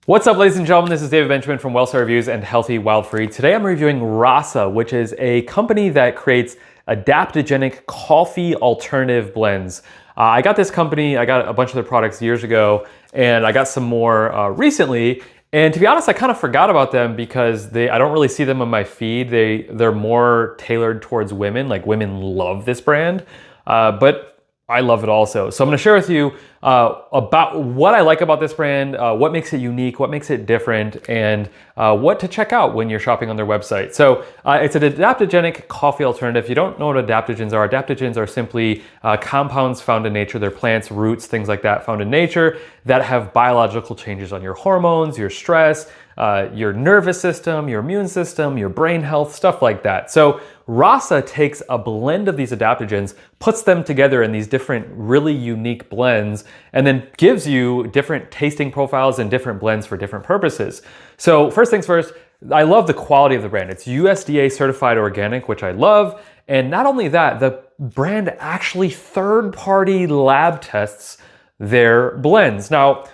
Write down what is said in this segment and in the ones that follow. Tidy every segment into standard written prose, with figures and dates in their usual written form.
What's up, ladies and gentlemen? This is David Benjamin from Wellstar Reviews and Healthy Wild Free. Today I'm reviewing Rasa, which is a company that creates adaptogenic coffee alternative blends. I got this company, I got a bunch of their products years ago, and I got some more recently. And to be honest, I kind of forgot about them because I don't really see them on my feed. They're more tailored towards women, like women love this brand, but I love it also. So I'm gonna share with you about what I like about this brand, what makes it unique, what makes it different, and what to check out when you're shopping on their website. So it's an adaptogenic coffee alternative. If you don't know what adaptogens are simply compounds found in nature. They're plants, roots, things like that found in nature that have biological changes on your hormones, your stress, your nervous system, your immune system, your brain health, stuff like that. So Rasa takes a blend of these adaptogens, puts them together in these different really unique blends, and then gives you different tasting profiles and different blends for different purposes. So first things first, I love the quality of the brand. It's USDA certified organic, which I love. And not only that, the brand actually third-party lab tests their blends. Now,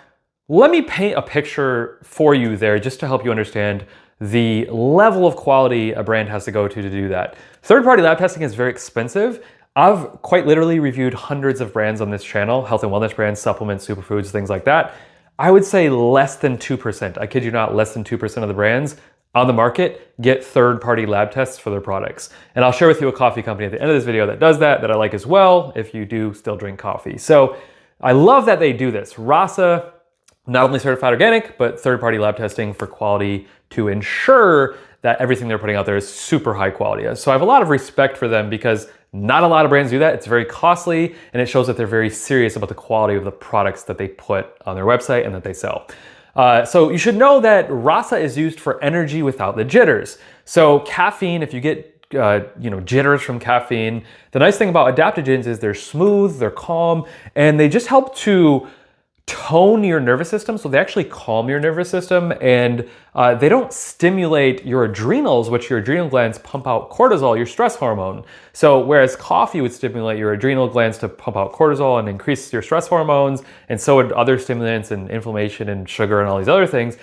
let me paint a picture for you there just to help you understand the level of quality a brand has to go to do that. Third-party lab testing is very expensive. I've quite literally reviewed hundreds of brands on this channel, health and wellness brands, supplements, superfoods, things like that. I would say less than 2%, I kid you not, less than 2% of the brands on the market get third-party lab tests for their products. And I'll share with you a coffee company at the end of this video that does that I like as well, if you do still drink coffee. So I love that they do this. Rasa, not only certified organic, but third-party lab testing for quality to ensure that everything they're putting out there is super high quality. So I have a lot of respect for them because not a lot of brands do that. It's very costly, and it shows that they're very serious about the quality of the products that they put on their website and that they sell. So you should know that Rasa is used for energy without the jitters. So caffeine, if you get jitters from caffeine, the nice thing about adaptogens is they're smooth, they're calm, and they just help to tone your nervous system. So they actually calm your nervous system, and they don't stimulate your adrenals, which your adrenal glands pump out cortisol, your stress hormone. So whereas coffee would stimulate your adrenal glands to pump out cortisol and increase your stress hormones, and so would other stimulants and inflammation and sugar and all these other things,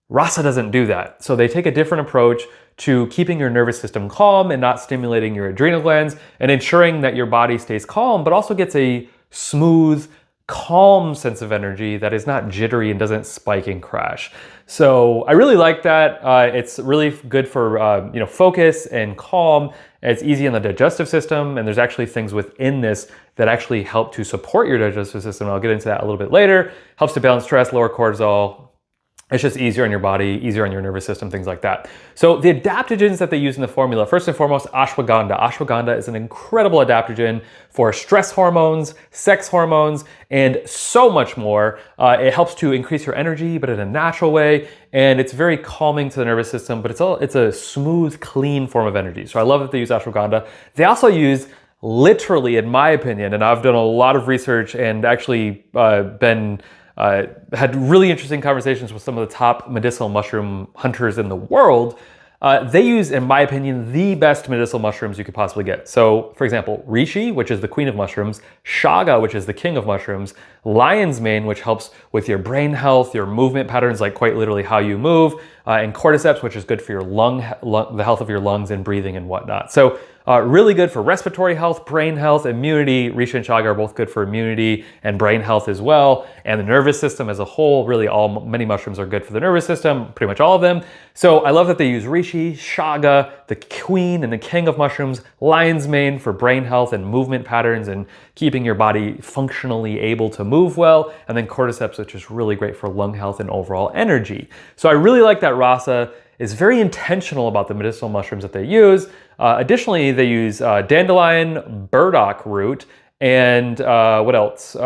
Rasa doesn't do that. So they take a different approach to keeping your nervous system calm and not stimulating your adrenal glands and ensuring that your body stays calm, but also gets a smooth, calm sense of energy that is not jittery and doesn't spike and crash. So I really like that. It's really good for focus and calm. It's easy on the digestive system, and there's actually things within this that actually help to support your digestive system. I'll get into that a little bit later. Helps to balance stress, lower cortisol. It's just easier on your body, easier on your nervous system, things like that. So the adaptogens that they use in the formula, first and foremost, ashwagandha. Ashwagandha is an incredible adaptogen for stress hormones, sex hormones, and so much more. It helps to increase your energy, but in a natural way, and it's very calming to the nervous system, but it's a smooth, clean form of energy. So I love that they use ashwagandha. They also use, literally, in my opinion, and I've done a lot of research and actually had really interesting conversations with some of the top medicinal mushroom hunters in the world. They use, in my opinion, the best medicinal mushrooms you could possibly get. So, for example, reishi, which is the queen of mushrooms, chaga, which is the king of mushrooms, lion's mane, which helps with your brain health, your movement patterns, like quite literally how you move, and cordyceps, which is good for your the health of your lungs and breathing and whatnot. So really good for respiratory health, brain health, immunity. Reishi and chaga are both good for immunity and brain health as well, and the nervous system as a whole. Really, many mushrooms are good for the nervous system, pretty much all of them. So I love that they use reishi, chaga, the queen and the king of mushrooms, lion's mane for brain health and movement patterns and keeping your body functionally able to move well, and then cordyceps, which is really great for lung health and overall energy. So I really like that Rasa is very intentional about the medicinal mushrooms that they use. Additionally, they use dandelion, burdock root, and what else?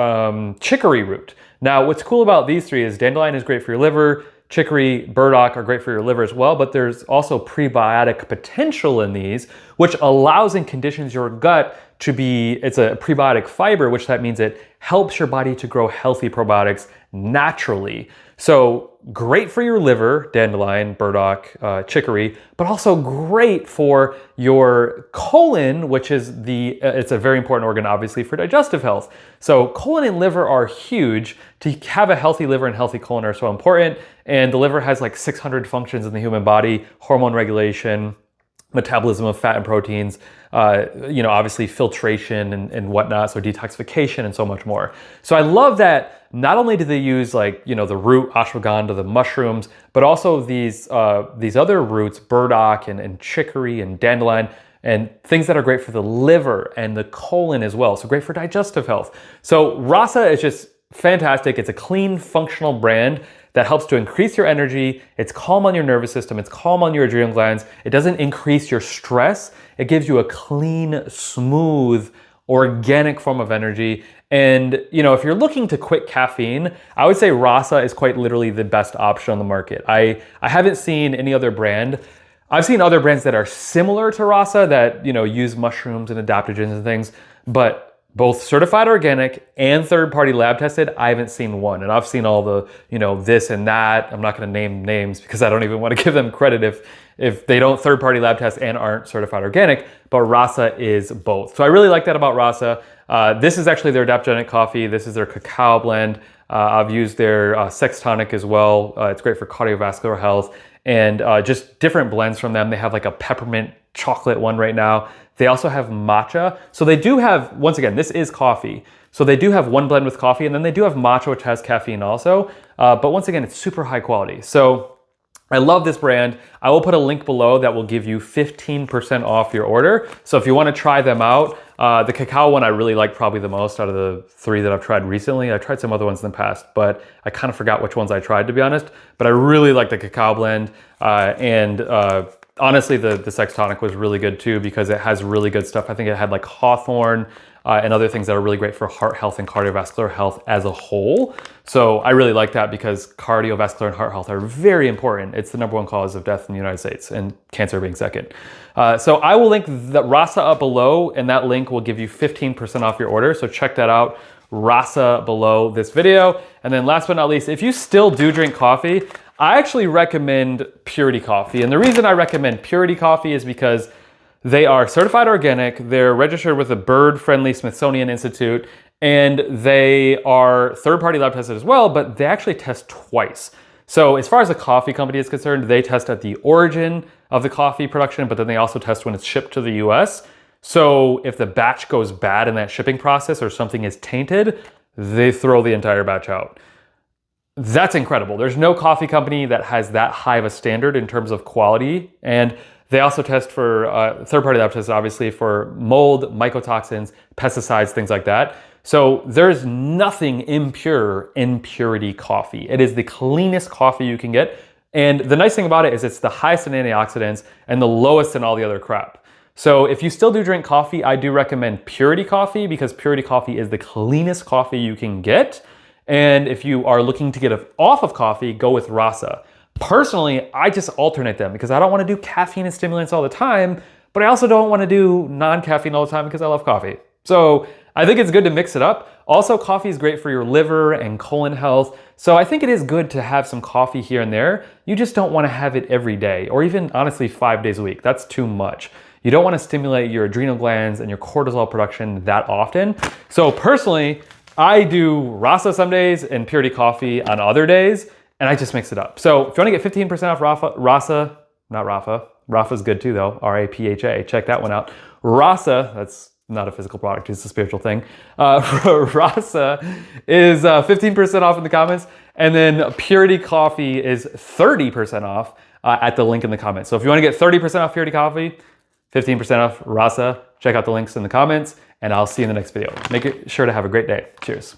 Chicory root. Now, what's cool about these three is dandelion is great for your liver, chicory, burdock are great for your liver as well, but there's also prebiotic potential in these, which allows and conditions your gut to be, it's a prebiotic fiber, which that means it helps your body to grow healthy probiotics naturally. So great for your liver, dandelion, burdock, chicory, but also great for your colon, which is it's a very important organ, obviously, for digestive health. So colon and liver are huge. To have a healthy liver and healthy colon are so important. And the liver has like 600 functions in the human body: hormone regulation, metabolism of fat and proteins, obviously filtration and whatnot, so detoxification and so much more. So I love that not only do they use the root, ashwagandha, the mushrooms, but also these other roots, burdock and chicory and dandelion, and things that are great for the liver and the colon as well. So great for digestive health. So Rasa is just fantastic. It's a clean, functional brand that helps to increase your energy. It's calm on your nervous system. It's calm on your adrenal glands. It doesn't increase your stress. It gives you a clean, smooth, organic form of energy. And if you're looking to quit caffeine, I would say Rasa is quite literally the best option on the market. I haven't seen any other brand. I've seen other brands that are similar to Rasa that use mushrooms and adaptogens and things, but both certified organic and third-party lab tested, I haven't seen one. And I've seen all the, this and that. I'm not going to name names because I don't even want to give them credit if they don't third-party lab test and aren't certified organic, but Rasa is both. So I really like that about Rasa. This is actually their adaptogenic coffee. This is their cacao blend. I've used their sex tonic as well. It's great for cardiovascular health and just different blends from them. They have like a peppermint chocolate one right now. They also have matcha. So they do have, once again, this is coffee. So they do have one blend with coffee, and then they do have matcha, which has caffeine also. But once again, it's super high quality. So I love this brand. I will put a link below that will give you 15% off your order. So if you want to try them out, the cacao one I really like probably the most out of the 3 that I've tried recently. I tried some other ones in the past, but I kind of forgot which ones I tried, to be honest. But I really like the cacao blend. Honestly, the sex tonic was really good too because it has really good stuff. I think it had like hawthorn and other things that are really great for heart health and cardiovascular health as a whole. So I really like that because cardiovascular and heart health are very important. It's the #1 cause of death in the United States, and cancer being second. So I will link the Rasa up below, and that link will give you 15% off your order. So check that out, Rasa, below this video. And then last but not least, if you still do drink coffee, I actually recommend Purity Coffee. And the reason I recommend Purity Coffee is because they are certified organic, they're registered with the bird-friendly Smithsonian Institute, and they are third-party lab tested as well, but they actually test twice. So as far as the coffee company is concerned, they test at the origin of the coffee production, but then they also test when it's shipped to the US. So if the batch goes bad in that shipping process or something is tainted, they throw the entire batch out. That's incredible. There's no coffee company that has that high of a standard in terms of quality. And they also test for third-party lab tests, obviously, for mold, mycotoxins, pesticides, things like that. So there's nothing impure in Purity Coffee. It is the cleanest coffee you can get. And the nice thing about it is it's the highest in antioxidants and the lowest in all the other crap. So if you still do drink coffee, I do recommend Purity Coffee because Purity Coffee is the cleanest coffee you can get. And if you are looking to get off of coffee, go with Rasa. Personally, I just alternate them because I don't want to do caffeine and stimulants all the time, but I also don't want to do non-caffeine all the time because I love coffee. So I think it's good to mix it up. Also, coffee is great for your liver and colon health. So I think it is good to have some coffee here and there. You just don't want to have it every day or even honestly 5 days a week. That's too much. You don't want to stimulate your adrenal glands and your cortisol production that often. So personally, I do Rasa some days and Purity Coffee on other days, and I just mix it up. So if you want to get 15% off Rasa, not Rafa, Rafa's good too though, R-A-P-H-A, check that one out. Rasa, that's not a physical product, it's a spiritual thing. Rasa is 15% off in the comments, and then Purity Coffee is 30% off at the link in the comments. So if you want to get 30% off Purity Coffee, 15% off Rasa, check out the links in the comments, and I'll see you in the next video. Make sure to have a great day. Cheers.